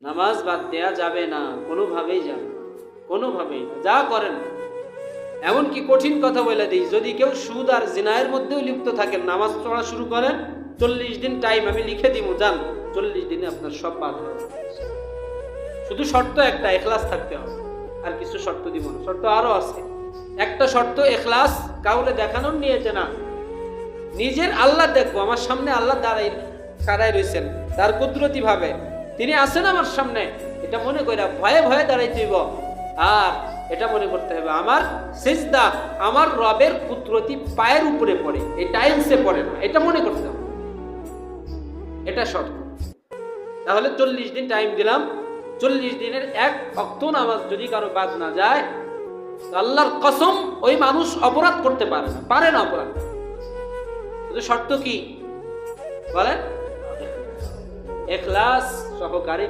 নামাজ বাদ দেয়া যাবে না, কোনোভাবেই যাবে না, কোনোভাবেই না, যা করেন। এমনকি কঠিন কথা বলে দিই, যদি কেউ সুদ আর জিনায়ের মধ্যেও লিপ্ত থাকেন, নামাজ পড়া শুরু করেন, 40 দিন টাইম আমি লিখে দিব, যান 40 দিনে আপনার সব বাদ হবে। শুধু শর্ত একটা, ইখলাস থাকতে হবে। আর কিছু শর্ত দিব না, শর্ত আরো আছে। একটা শর্ত ইখলাস কাউকে দেখানোর নিয়েছে না, নিজের আল্লাহ দেখবো, আমার সামনে আল্লাহ দাঁড়াই রয়েছেন, তার কুদরতি ভাবে তিনি আছেন আমার সামনে, এটা মনে করে ভয়ে ভয়ে দাঁড়াইতে হইব। আর এটা মনে করতে হবে আমার সিজদা আমার রবের কুদরতি পায়ের উপরে পড়ে, এই টাইলসে পড়ে না, এটা মনে করতে হবে, এটা শর্ত। তাহলে 40 দিন টাইম দিলাম, 40 দিনের এক ওয়াক্ত নামাজ যদি কারো বাদ না যায়, আল্লাহর কসম ওই মানুষ অপরাধ করতে পারে না অপরাধ। কিন্তু শর্ত কি বলেন? ইখলাস সহকারে।